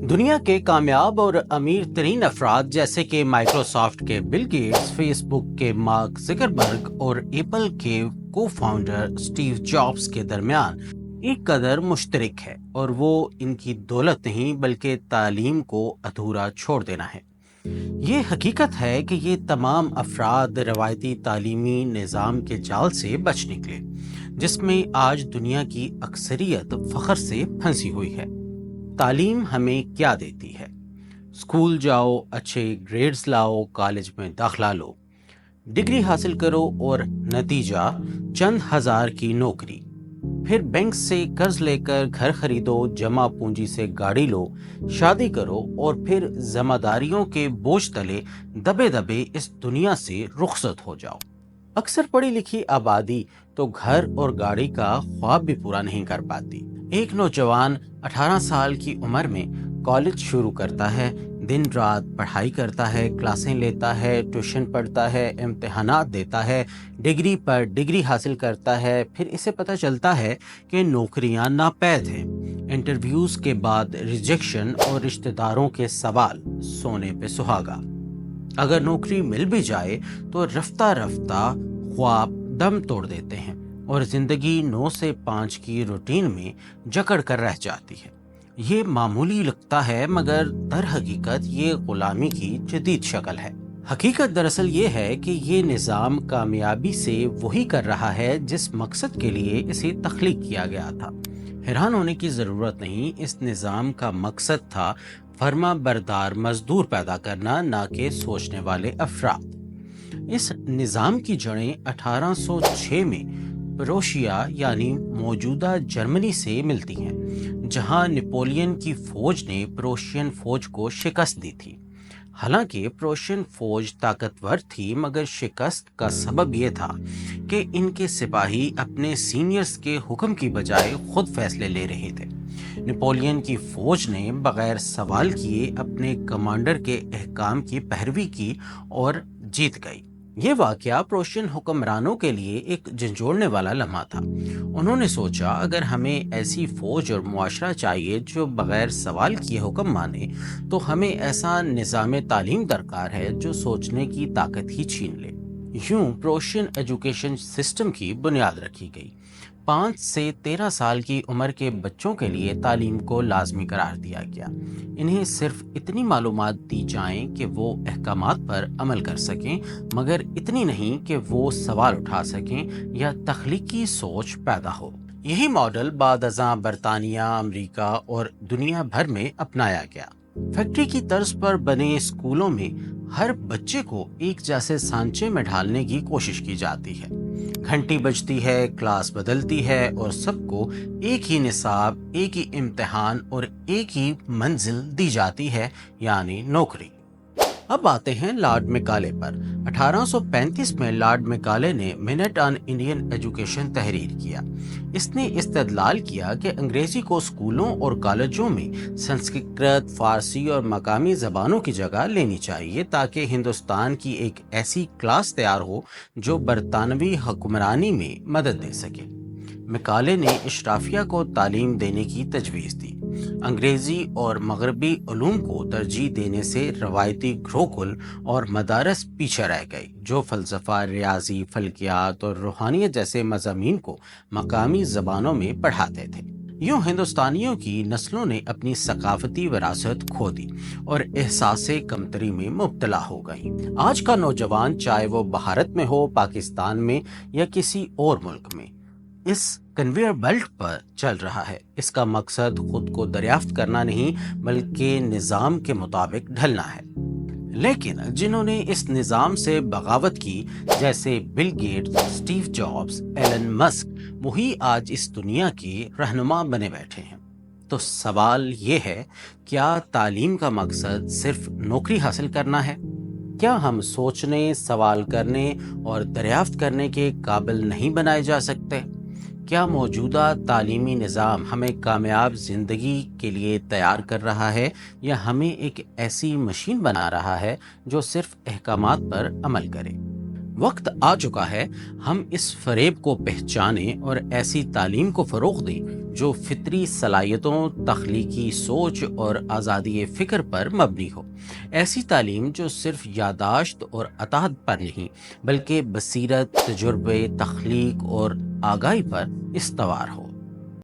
दुनिया के कामयाब और अमीर तरीन अफराद जैसे कि माइक्रोसॉफ्ट के बिल गेट्स, फेसबुक के मार्क ज़करबर्ग और एप्पल के को फाउंडर स्टीव जॉब्स के दरमियान एक कदर मुश्तरक है, और वो इनकी दौलत नहीं बल्कि तालीम को अधूरा छोड़ देना है। ये हकीकत है कि ये तमाम अफराद रवायती तालीमी निज़ाम के जाल से बच निकले, जिसमें आज दुनिया की अक्सरियत फ़ख्र से फंसी हुई है। तालीम हमें क्या देती है? स्कूल जाओ, अच्छे ग्रेड्स लाओ, कॉलेज में दाखला लो, डिग्री हासिल करो और नतीजा चंद हजार की नौकरी। फिर बैंक से कर्ज लेकर घर खरीदो, जमा पूंजी से गाड़ी लो, शादी करो और फिर जिम्मेदारियों के बोझ तले दबे दबे इस दुनिया से रुखसत हो जाओ। अक्सर पढ़ी लिखी आबादी तो घर और गाड़ी का ख्वाब भी पूरा नहीं कर पाती। एक नौजवान 18 साल की उम्र में कॉलेज शुरू करता है, दिन रात पढ़ाई करता है, क्लासें लेता है, ट्यूशन पढ़ता है, इम्तिहानात देता है, डिग्री पर डिग्री हासिल करता है। फिर इसे पता चलता है कि नौकरियां नापैद हैं। इंटरव्यूज़ के बाद रिजेक्शन और रिश्तेदारों के सवाल, सोने पे सुहागा। अगर नौकरी मिल भी जाए तो रफ्ता रफ्ता ख्वाब दम तोड़ देते हैं और जिंदगी 9 से 5 की रूटीन में जकड़ कर रह जाती है। ये मामूली लगता है, मगर दर हकीकत ये गुलामी की जदीद शक्ल है। हकीकत दरअसल ये है कि ये निज़ाम कामयाबी से वही कर रहा है जिस मकसद के लिए इसे तख्लीक किया गया था। हैरान होने की ज़रूरत नहीं, इस निज़ाम का मकसद था फर्मा बरदार मजदूर पैदा करना, ना कि सोचने वाले अफराद। इस निज़ाम की जड़ें 1806 में प्रोशिया यानी मौजूदा जर्मनी से मिलती हैं, जहां नेपोलियन की फौज ने प्रोशियन फौज को शिकस्त दी थी। हालांकि प्रोशियन फौज ताकतवर थी, मगर शिकस्त का सबब यह था कि इनके सिपाही अपने सीनियर्स के हुक्म की बजाय खुद फैसले ले रहे थे। नेपोलियन की फौज ने बगैर सवाल किए अपने कमांडर के अहकाम की पैरवी की और जीत गई। ये वाकया प्रोशियन हुक्मरानों के लिए एक झंझोड़ने वाला लम्हा था। उन्होंने सोचा, अगर हमें ऐसी फौज और मुआशरा चाहिए जो बगैर सवाल किए हुक्म माने, तो हमें ऐसा निज़ाम तालीम दरकार है जो सोचने की ताकत ही छीन ले। यूं प्रोशियन एजुकेशन सिस्टम की बुनियाद रखी गई। 5 से 13 साल की उम्र के बच्चों के लिए तालीम को लाजमी करार दिया गया। इन्हें सिर्फ इतनी मालूमात दी जाएं कि वो अहकामात पर अमल कर सकें, मगर इतनी नहीं कि वो सवाल उठा सकें या तख्लीकी सोच पैदा हो। यही मॉडल बाद अज़ां बरतानिया, अमेरिका और दुनिया भर में अपनाया गया। फैक्ट्री की तर्ज पर बने स्कूलों में हर बच्चे को एक जैसे सांचे में ढालने की कोशिश की जाती है। घंटी बजती है, क्लास बदलती है और सबको एक ही निसाब, एक ही इम्तिहान और एक ही मंजिल दी जाती है, यानी नौकरी। अब आते हैं लॉर्ड मैकाले पर। 1835 में लॉर्ड मैकाले ने मिनट ऑन इंडियन एजुकेशन तहरीर किया। इसने इस्तदलाल किया कि अंग्रेजी को स्कूलों और कॉलेजों में संस्कृत, फारसी और मकामी ज़बानों की जगह लेनी चाहिए, ताकि हिंदुस्तान की एक ऐसी क्लास तैयार हो जो बरतानवी हुक्मरानी में मदद दे सके। मैकाले ने इशराफिया को तालीम देने की तजवीज़ दी। अंग्रेज़ी और मगरबी उलूम को तरजीह देने से रवायती गुरुकुल और मदारस पीछे रह गए, जो फ़लसफ़ा, रियाजी, फल्कियात और रूहानियत जैसे मज़ामीन को मकामी ज़बानों में पढ़ाते थे। यूँ हिंदुस्तानियों की नस्लों ने अपनी सकाफती विरासत खो दी और एहसासे कमतरी में मुब्तला हो गई। आज का नौजवान, चाहे वो भारत में हो, पाकिस्तान में या किसी और मुल्क में, इस कन्वेयर बेल्ट पर चल रहा है। इसका मकसद खुद को दरियाफ्त करना नहीं, बल्कि निज़ाम के मुताबिक ढलना है। लेकिन जिन्होंने इस निज़ाम से बगावत की, जैसे Bill Gates, Steve Jobs, Elon Musk, वही आज इस दुनिया के रहनुमा बने बैठे हैं। तो सवाल ये है, क्या तालीम का मकसद सिर्फ नौकरी हासिल करना है? क्या हम सोचने, सवाल करने और दरियाफ्त करने के काबिल नहीं बनाए जा सकते? क्या मौजूदा तालीमी निज़ाम हमें कामयाब ज़िंदगी के लिए तैयार कर रहा है, या हमें एक ऐसी मशीन बना रहा है जो सिर्फ अहकामात पर अमल करे? وقت آ چکا ہے ہم اس فریب کو پہچانیں اور ایسی تعلیم کو فروغ دیں جو فطری صلاحیتوں، تخلیقی سوچ اور آزادی فکر پر مبنی ہو۔ ایسی تعلیم جو صرف یادداشت اور عطاہت پر نہیں بلکہ بصیرت، تجربے، تخلیق اور آگاہی پر استوار ہو۔